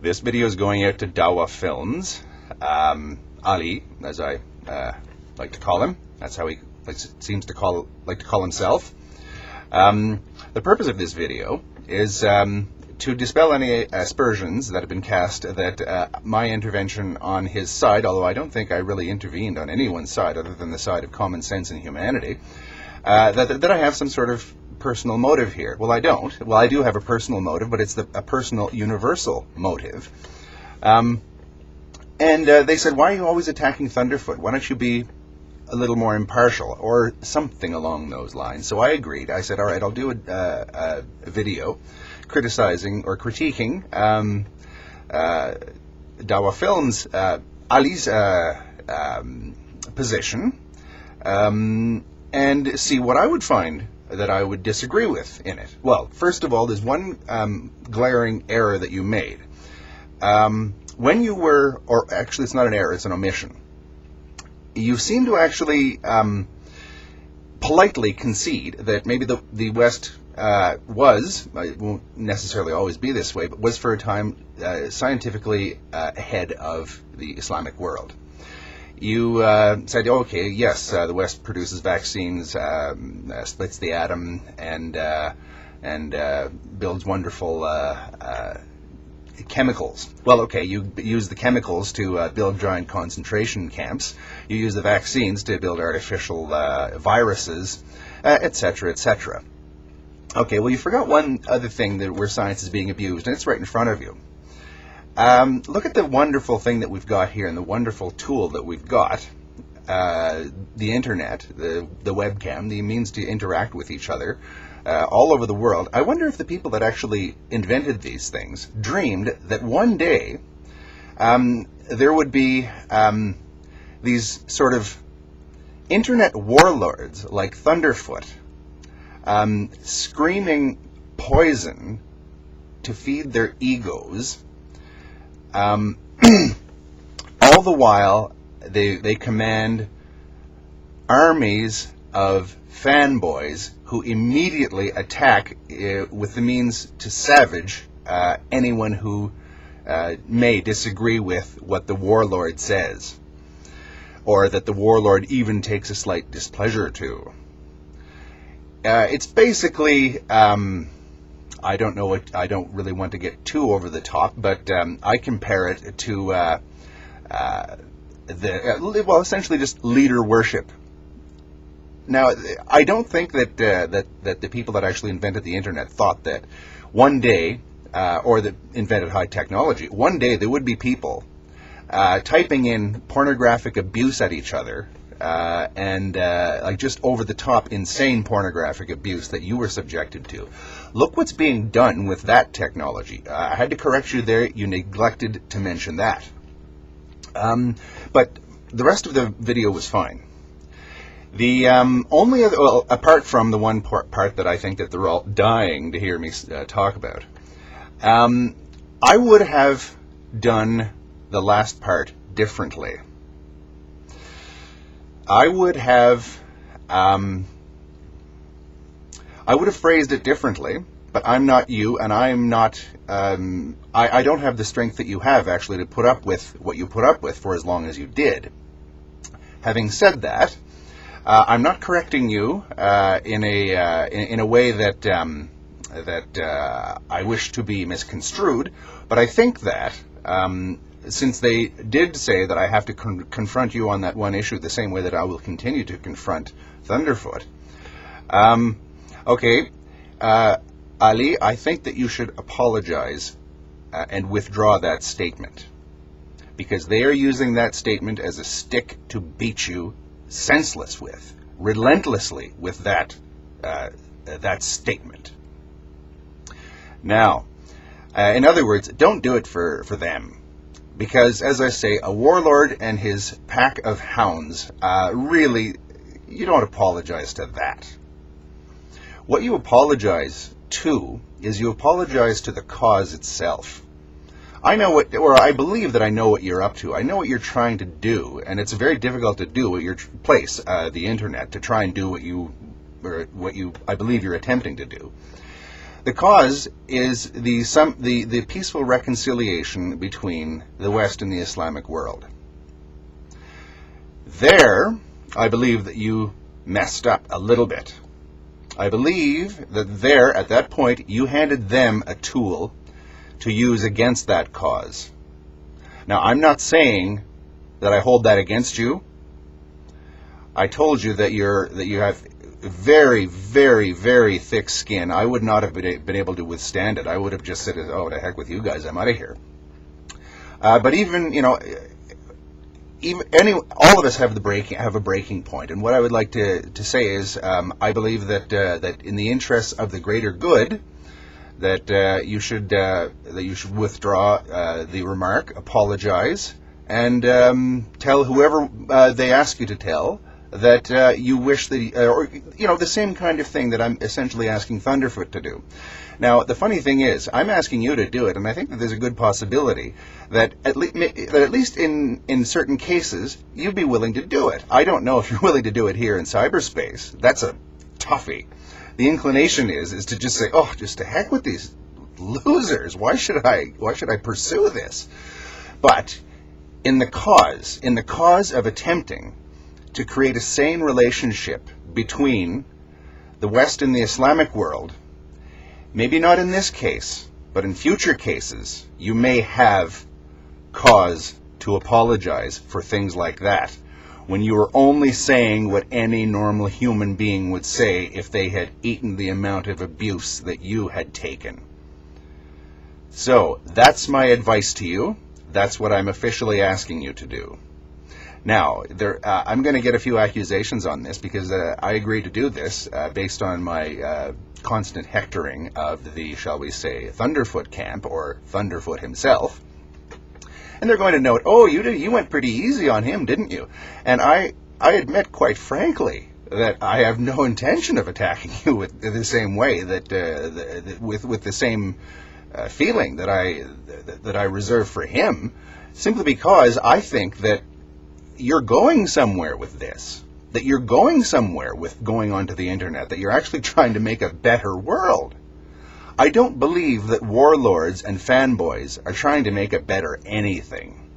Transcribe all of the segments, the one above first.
This video is going out to DawahFilms, Ali, as I like to call him. That's how he seems to like to call himself. The purpose of this video is to dispel any aspersions that have been cast that my intervention on his side, although I don't think I really intervened on anyone's side other than the side of common sense and humanity, that I have some sort of personal motive here. Well, I don't. Well, I do have a personal motive, but it's a personal universal motive. And they said, why are you always attacking Thunderfoot? Why don't you be a little more impartial, or something along those lines? So I agreed. I said, all right, I'll do a video criticizing or critiquing DawahFilms, Ali's position, and see what I would find that I would disagree with in it. Well, first of all, there's one glaring error that you made. When you were, or actually it's not an error, it's an omission. You seem to actually politely concede that maybe the West was, it won't necessarily always be this way, but was for a time scientifically ahead of the Islamic world. You said, okay, yes, the West produces vaccines, splits the atom, and builds wonderful chemicals. Well, okay, you use the chemicals to build giant concentration camps. You use the vaccines to build artificial viruses, etc., etc. Okay, well, you forgot one other thing where science is being abused, and it's right in front of you. Look at the wonderful thing that we've got here, and the wonderful tool that we've got, the internet, the webcam, the means to interact with each other all over the world. I wonder if the people that actually invented these things dreamed that one day there would be these sort of internet warlords like Thunderfoot screaming poison to feed their egos. All the while, they command armies of fanboys who immediately attack with the means to savage anyone who may disagree with what the warlord says, or that the warlord even takes a slight displeasure to. It's basically, I don't know what, I don't really want to get too over the top, but I compare it to well, essentially just leader worship. Now, I don't think that that the people that actually invented the internet thought that one day, or that invented high technology, one day there would be people typing in pornographic abuse at each other, and like just over-the-top insane pornographic abuse that you were subjected to. Look what's being done with that technology. I had to correct you there. You neglected to mention that. But the rest of the video was fine. The only other, well, apart from the one part that I think that they're all dying to hear me talk about, I would have done the last part differently. I would have phrased it differently, but I'm not you, and I'm not, I don't have the strength that you have, actually, to put up with what you put up with for as long as you did. Having said that, I'm not correcting you in a way that I wish to be misconstrued, but I think that since they did say that I have to confront you on that one issue the same way that I will continue to confront Thunderfoot, okay, Ali, I think that you should apologize and withdraw that statement, because they are using that statement as a stick to beat you senseless with, relentlessly with that statement. Now, in other words, don't do it for them. Because, as I say, a warlord and his pack of hounds, really, you don't apologize to that. What you apologize to is you apologize to the cause itself. I know what, or I believe that I know what you're up to. I know what you're trying to do, and it's very difficult to do at your place, the internet, to try and do what you, I believe you're attempting to do. The cause is the peaceful reconciliation between the West and the Islamic world. There, I believe that you messed up a little bit. I believe that there, at that point, you handed them a tool to use against that cause. Now, I'm not saying that I hold that against you. I told you that you have very, very, very thick skin. I would not have been able to withstand it. I would have just said, "Oh, to heck with you guys, I'm out of here." But even, all of us have a breaking point. And what I would like to say is, I believe that in the interests of the greater good, that you should withdraw the remark, apologize, and tell whoever they ask you to tell that you wish that, the same kind of thing that I'm essentially asking Thunderfoot to do. Now, the funny thing is, I'm asking you to do it, and I think that there's a good possibility that at least in certain cases, you'd be willing to do it. I don't know if you're willing to do it here in cyberspace. That's a toughie. The inclination is to just say, "Oh, just to heck with these losers. Why should I pursue this?" But in the cause of attempting to create a sane relationship between the West and the Islamic world, maybe not in this case, but in future cases, you may have cause to apologize for things like that, when you were only saying what any normal human being would say if they had eaten the amount of abuse that you had taken. So, that's my advice to you. That's what I'm officially asking you to do. Now, I'm going to get a few accusations on this because I agreed to do this based on my constant hectoring of the, shall we say, Thunderfoot camp, or Thunderfoot himself. And they're going to note, "Oh, you went pretty easy on him, didn't you?" And I admit, quite frankly, that I have no intention of attacking you with the same way, with the same feeling that I reserve for him, simply because I think that you're going somewhere with this, that you're going somewhere with going onto the internet, that you're actually trying to make a better world. I don't believe that warlords and fanboys are trying to make a better anything.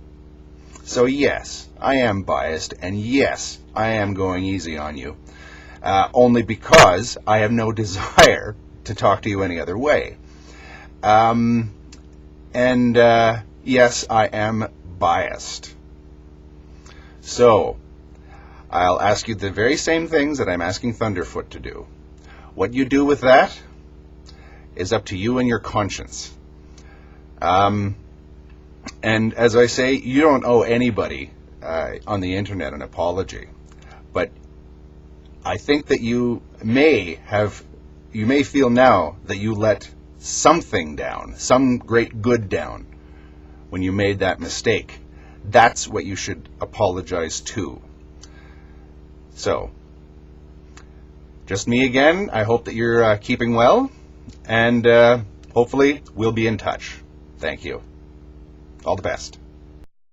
So yes, I am biased, and yes, I am going easy on you, only because I have no desire to talk to you any other way. Yes, I am biased. So, I'll ask you the very same things that I'm asking Thunderfoot to do. What you do with that is up to you and your conscience. And as I say, you don't owe anybody on the internet an apology. But I think that you may feel now that you let something down, some great good down, when you made that mistake. That's what you should apologize to. So, just me again. I hope that you're keeping well, and hopefully we'll be in touch. Thank you. All the best.